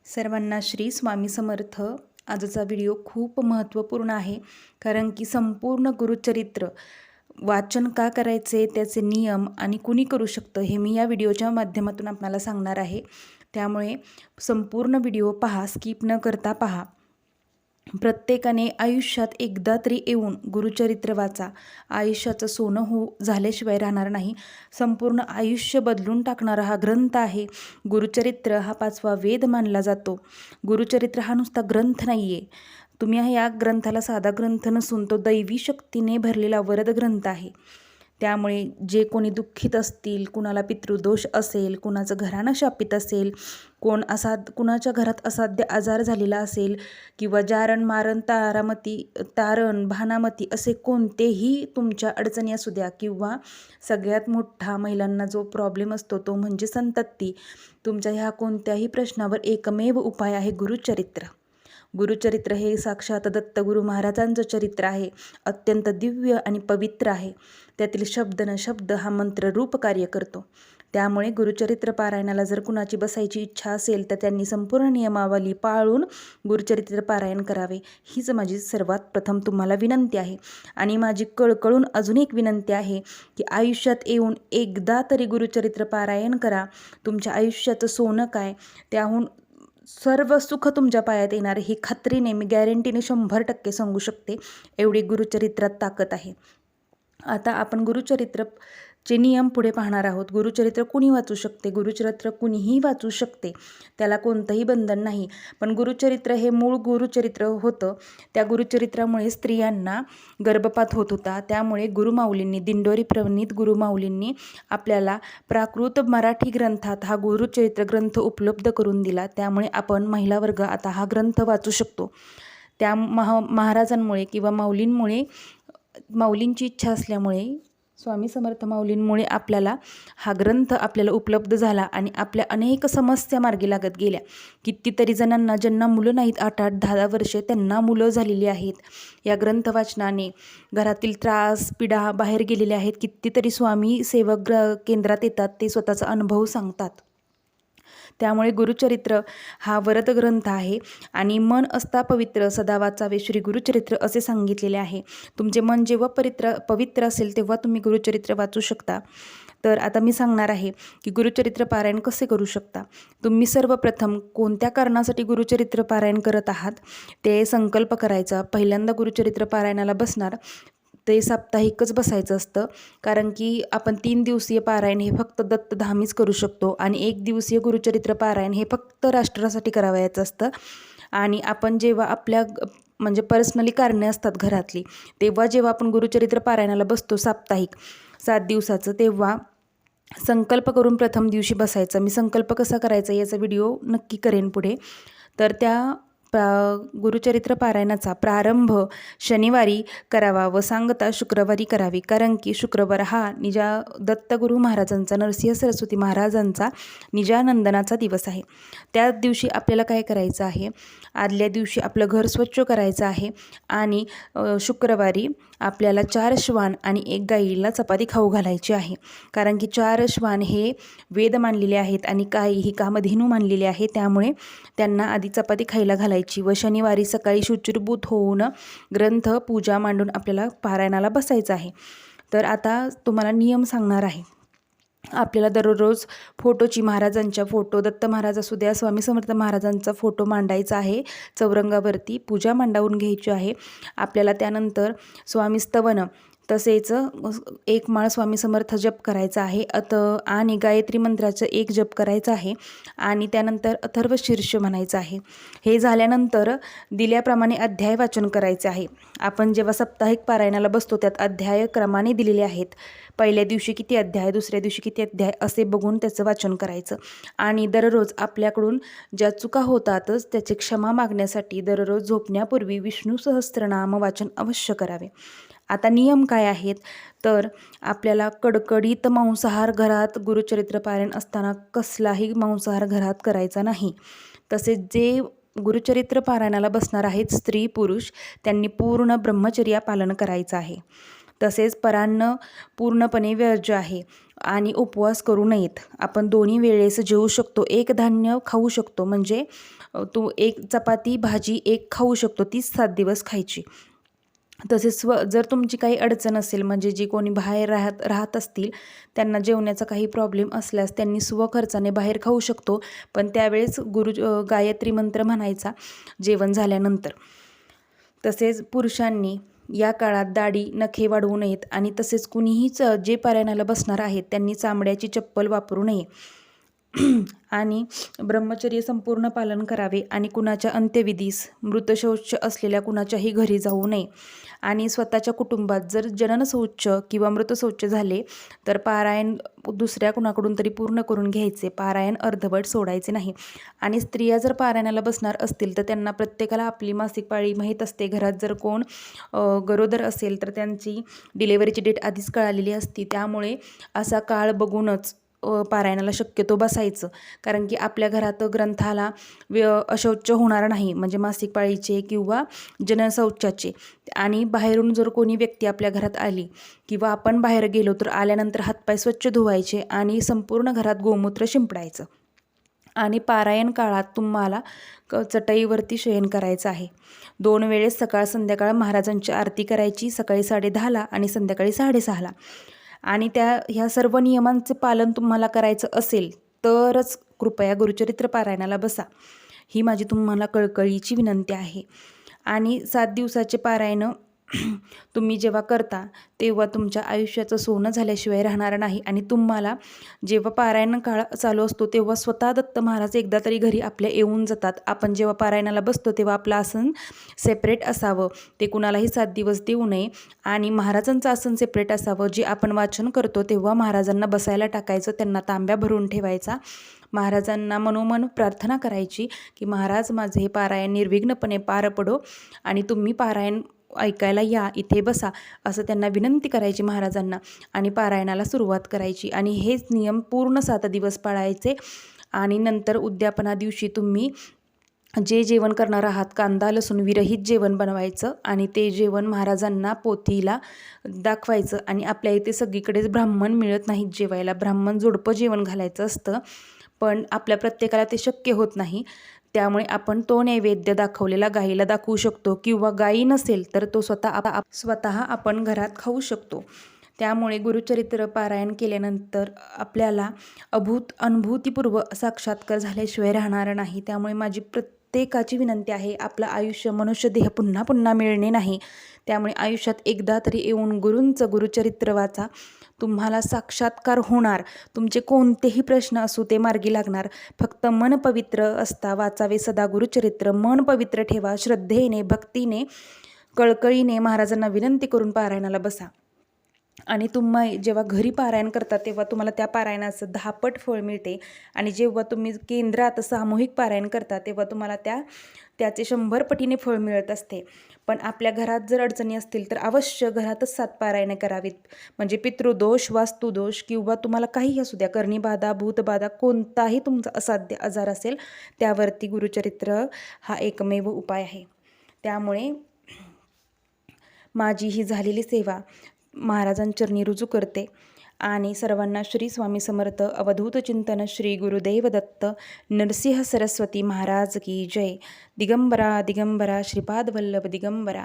सर्वांना श्री स्वामी समर्थ. आजचा व्हिडिओ खूप महत्त्वपूर्ण आहे, कारण की संपूर्ण गुरुचरित्र वाचन का करायचे, त्याचे नियम आणि कुणी करू शकतं हे मी या व्हिडिओच्या माध्यमातून आपल्याला सांगणार आहे. त्यामुळे संपूर्ण व्हिडिओ पहा, स्किप न करता पहा. प्रत्येकाने आयुष्यात एकदा तरी येऊन गुरुचरित्र वाचा. आयुष्याचं सोनं झाल्याशिवाय राहणार नाही. संपूर्ण आयुष्य बदलून टाकणारा हा ग्रंथ आहे. गुरुचरित्र हा 5वा वेद मानला जातो. गुरुचरित्र हा नुसता ग्रंथ नाही आहे. तुम्ही या ग्रंथाला साधा ग्रंथ नसून तो दैवी शक्तीने भरलेला वरद ग्रंथ आहे. त्यामुळे जे कोणी दुःखित असतील, कुणाला पितृदोष असेल, कुणाचं घराणं शापित असेल, कुणाच्या घरात असाध्य आजार झालेला असेल, किंवा जारण मारण तारण भानामती असे कोणतेही तुमच्या अडचणी असू द्या, किंवा सगळ्यात मोठा महिलांना जो प्रॉब्लेम असतो तो म्हणजे संतती, तुमच्या ह्या कोणत्याही प्रश्नावर एकमेव उपाय आहे गुरुचरित्र. गुरुचरित्र हे साक्षात दत्तगुरु महाराजांचं चरित्र आहे. अत्यंत दिव्य आणि पवित्र आहे. त्यातील शब्द न शब्द हा मंत्र रूप कार्य करतो. त्यामुळे गुरुचरित्र पारायणाला जर कुणाची बसायची इच्छा असेल तर त्यांनी संपूर्ण नियमावली पाळून गुरुचरित्र पारायण करावे, हीच माझी सर्वात प्रथम तुम्हाला विनंती आहे. आणि माझी कळकळून अजून एक विनंती आहे की आयुष्यात येऊन एकदा तरी गुरुचरित्र पारायण करा. तुमच्या आयुष्याचं सोनं काय, त्याहून सर्व सुख तुमच्या पायात येणार, ही खात्रीने मी गॅरंटीने 100% सांगू शकते. एवढी गुरुचरित्रात ताकद आहे. आता आपण गुरुचरित्रचे नियम पुढे पाहणार आहोत. गुरुचरित्र कुणी वाचू शकते? गुरुचरित्र कुणीही वाचू शकते, त्याला कोणतंही बंधन नाही. पण गुरुचरित्र हे मूळ गुरुचरित्र होतं. त्या गुरुचरित्रामुळे स्त्रियांना गर्भपात होत होता. त्यामुळे गुरुमाऊलींनी, दिंडोरी प्रणीत गुरुमाऊलींनी आपल्याला प्राकृत मराठी ग्रंथात हा गुरुचरित्र ग्रंथ उपलब्ध करून दिला. त्यामुळे आपण महिला वर्ग आता हा ग्रंथ वाचू शकतो. त्या महाराजांमुळे किंवा माऊलींची इच्छा असल्यामुळे, स्वामी समर्थ माऊलींमुळे आपल्याला हा ग्रंथ आपल्याला उपलब्ध झाला आणि आपल्या अनेक समस्या मार्गी लागत गेल्या. कितीतरी जणांना ज्यांना मुलं नाहीत, 8-8, 10-10 वर्षे, त्यांना मुलं झालेली आहेत. या ग्रंथ वाचनाने घरातील त्रास पीडा बाहेर गेलेले आहेत. कितीतरी स्वामी सेवक केंद्रात येतात, ते स्वतःचा अनुभव सांगतात. त्यामुळे गुरुचरित्र हा वरद ग्रंथ आहे आणि मन असता पवित्र सदा वाचावे श्री गुरुचरित्र असे सांगितलेले आहे. तुमचे मन जेव्हा पवित्र असेल तेव्हा तुम्ही गुरुचरित्र वाचू शकता. तर आता मी सांगणार आहे की गुरुचरित्र पारायण कसे करू शकता. तुम्ही सर्वप्रथम कोणत्या कारणासाठी गुरुचरित्र पारायण करत आहात ते संकल्प करायचा. पहिल्यांदा गुरुचरित्र पारायणाला बसणार ते साप्ताहिकच बसायचं असतं, कारण की आपण 3 दिवसीय पारायण हे फक्त दत्तधामीच करू शकतो आणि 1 दिवसीय गुरुचरित्र पारायण हे फक्त राष्ट्रासाठी करावयाचं असतं. आणि आपण जेव्हा म्हणजे पर्सनली कारणे असतात घरातली, तेव्हा जेव्हा आपण गुरुचरित्र पारायणाला बसतो साप्ताहिक 7 दिवसाचं, तेव्हा संकल्प करून प्रथम दिवशी बसायचं. मी संकल्प कसा करायचा याचा व्हिडिओ नक्की करेन पुढे. तर त्या गुरुचरित्र पारायणाचा प्रारंभ शनिवारी करावा व सांगता शुक्रवारी करावी, कारण की शुक्रवार हा दत्तगुरु महाराजांचा, नरसिंह सरस्वती महाराजांचा निजानंदनाचा दिवस आहे. त्या दिवशी आपल्याला काय करायचं आहे, आदल्या दिवशी आपलं घर स्वच्छ करायचं आहे आणि शुक्रवारी आपल्याला 4 श्वान आणि 1 गाईला चपाती खाऊ घालायची आहे. कारण की 4 श्वान हे वेद मानलेले आहेत आणि गाई ही कामधेनू मानलेली आहे. त्यामुळे त्यांना आधी चपाती खायला घालायची व शनिवारी सकाळी शुचिर्भूत होऊन ग्रंथ पूजा मांडून आपल्याला पारायणाला बसायचं आहे. तर आता तुम्हाला नियम सांगणार आहे. आपल्याला दररोज फोटोची, महाराजांच्या फोटो, दत्त महाराज असू द्या, स्वामी समर्थ महाराजांचा फोटो मांडायचा आहे. चौरंगावरती पूजा मांडावून घ्यायची आहे. आपल्याला त्यानंतर स्वामी स्तवन तसेच 1 माळ स्वामी समर्थ जप करायचा आहे आणि गायत्री मंत्राचं 1 जप करायचं आहे आणि त्यानंतर अथर्व शीर्ष म्हणायचं आहे. हे झाल्यानंतर दिल्याप्रमाणे अध्याय वाचन करायचे आहे. आपण जेव्हा साप्ताहिक पारायणाला बसतो त्यात अध्याय क्रमाने दिलेले आहेत. पहिल्या दिवशी किती अध्याय, दुसऱ्या दिवशी किती अध्याय असे बघून त्याचं वाचन करायचं. आणि दररोज आपल्याकडून ज्या चुका होतातच त्याची क्षमा मागण्यासाठी दररोज झोपण्यापूर्वी विष्णू सहस्त्रनाम वाचन अवश्य करावे. आता नियम काय आहेत, तर आपल्याला कडकडीत मांसाहार घरात गुरुचरित्र पारायण असताना कसलाही मांसाहार घरात करायचा नाही. तसेच जे गुरुचरित्र पारायणाला बसणार आहेत स्त्री पुरुष, त्यांनी पूर्ण ब्रह्मचर्या पालन करायचं आहे. तसेच परान्न पूर्णपणे वर्ज्य आहे आणि उपवास करू नयेत. आपण दोन्ही वेळेस जेवू शकतो. एक धान्य खाऊ शकतो, म्हणजे तू एक चपाती भाजी एक खाऊ शकतो, तीच 7 दिवस खायची. तसेच जर तुमची काही अडचण असेल, म्हणजे जी कोणी बाहेर राहत असतील, त्यांना जेवण्याचा काही प्रॉब्लेम असल्यास त्यांनी स्वखर्चाने बाहेर खाऊ शकतो, पण त्यावेळेस गायत्री मंत्र म्हणायचा जेवण झाल्यानंतर. तसेच पुरुषांनी या काळात दाढी नखे वाढवू नयेत आणि तसेच कुणीही जे पारायणाला बसणार आहेत त्यांनी चामड्याची चप्पल वापरू नये आणि ब्रह्मचर्य संपूर्ण पालन करावे आणि कुणाच्या अंत्यविधीस मृतशौच असलेल्या कुणाच्याही घरी जाऊ नये आणि स्वतःच्या कुटुंबात जर जननशौच किंवा मृतशौच झाले तर पारायण दुसऱ्या कुणाकडून तरी पूर्ण करून घ्यायचे. पारायण अर्धवट सोडायचे नाही. आणि स्त्रिया जर पारायणाला बसणार असतील तर त्यांना प्रत्येकाला आपली मासिक पाळी माहीत असते. घरात जर कोण गरोदर असेल तर त्यांची डिलेवरीची डेट आधीच कळालेली असती. त्यामुळे असा काळ बघूनच पारायणाला शक्यतो बसायचं, कारण की आपल्या घरात ग्रंथाला अशौच होणार नाही, म्हणजे मासिक पाळीचे किंवा जननशौचाचे. आणि बाहेरून जर कोणी व्यक्ती आपल्या घरात आली किंवा आपण बाहेर गेलो तर आल्यानंतर हातपाय स्वच्छ धुवायचे आणि संपूर्ण घरात गोमूत्र शिंपडायचं. आणि पारायण काळात तुम्हाला चटईवरती शयन करायचं आहे. 2 वेळेस सकाळ संध्याकाळ महाराजांची आरती करायची, सकाळी 10:30ला आणि संध्याकाळी 6:30ला. आणि ह्या सर्व नियमांचे पालन तुम्हाला करायचं असेल तरच कृपया गुरुचरित्र पारायणाला बसा, ही माझी तुम्हाला कळकळीची विनंती आहे. आणि 7 दिवसाचे पारायण तुम्ही जेव्हा करता तेव्हा तुमच्या आयुष्याचं सोनं झाल्याशिवाय राहणार नाही. आणि तुम्हाला जेव्हा पारायण काळ चालू असतो तेव्हा स्वतः दत्त महाराज एकदा तरी घरी आपल्या येऊन जातात. आपण जेव्हा पारायणाला बसतो तेव्हा आपलं आसन सेपरेट असावं, ते कुणालाही 7 दिवस देऊ नये. आणि महाराजांचं आसन सेपरेट असावं. जे आपण वाचन करतो तेव्हा महाराजांना बसायला टाकायचं, त्यांना तांब्या भरून ठेवायचा. महाराजांना मनोमन प्रार्थना करायची की महाराज माझे हे पारायण निर्विघ्नपणे पार पडो आणि तुम्ही पारायण ऐकायला या, इथे बसा, असं त्यांना विनंती करायची महाराजांना आणि पारायणाला सुरुवात करायची. आणि हेच नियम पूर्ण 7 दिवस पाळायचे. आणि नंतर उद्यापना दिवशी तुम्ही जे जेवण करणार आहात कांदा लसूण विरहित जेवण बनवायचं आणि ते जेवण महाराजांना पोथीला दाखवायचं. आणि आपल्या इथे सगळीकडेच ब्राह्मण मिळत नाहीत जेवायला, ब्राह्मण जोडपं जेवण घालायचं असतं, पण आपल्या प्रत्येकाला ते शक्य होत नाही. त्यामुळे आपण तो नैवेद्य दाखवलेला गाईला दाखवू शकतो किंवा गाई नसेल तर तो स्वतः आपण घरात खाऊ शकतो. त्यामुळे गुरुचरित्र पारायण केल्यानंतर आपल्याला अनुभूतीपूर्व साक्षात्कार झाल्याशिवाय राहणार नाही. त्यामुळे माझी प्रत्येकाची विनंती आहे, आपलं आयुष्य मनुष्यदेह पुन्हा पुन्हा मिळणे नाही. त्यामुळे आयुष्यात एकदा तरी येऊन गुरूंचं गुरुचरित्र वाचा, तुम्हाला साक्षात्कार होणार. तुमचे कोणतेही प्रश्न असू ते मार्गी लागणार. फक्त मन पवित्र असता वाचावे सदा गुरुचरित्र. मन पवित्र ठेवा, श्रद्धेने भक्तीने कळकळीने महाराजांना विनंती करून पारायणाला बसा. आणि तुम्ही जेव्हा घरी पारायण करता तेव्हा तुम्हाला त्या पारायणाचं 10 पट फळ मिळते. आणि जेव्हा तुम्ही केंद्रात सामूहिक पारायण करता तेव्हा तुम्हाला त्याचे 100 पटीने फळ मिळत असते. पण आपल्या घरात जर अडचणी असतील तर अवश्य घरातच 7 पारायणे करावीत. म्हणजे पितृदोष, वास्तुदोष किंवा तुम्हाला काहीही असू द्या, कर्णीबाधा, भूतबाधा, कोणताही तुमचा असाध्य आजार असेल त्यावरती गुरुचरित्र हा एकमेव उपाय आहे. त्यामुळे माझी ही झालेली सेवा महाराजांचरणी रुजू करते. आणि सर्वांना श्री स्वामी समर्थ अवधूत चिंतन श्री गुरुदेव दत्त नरसिंह सरस्वती महाराज की जय. दिगंबरा दिगंबरा श्रीपाद वल्लभ दिगंबरा.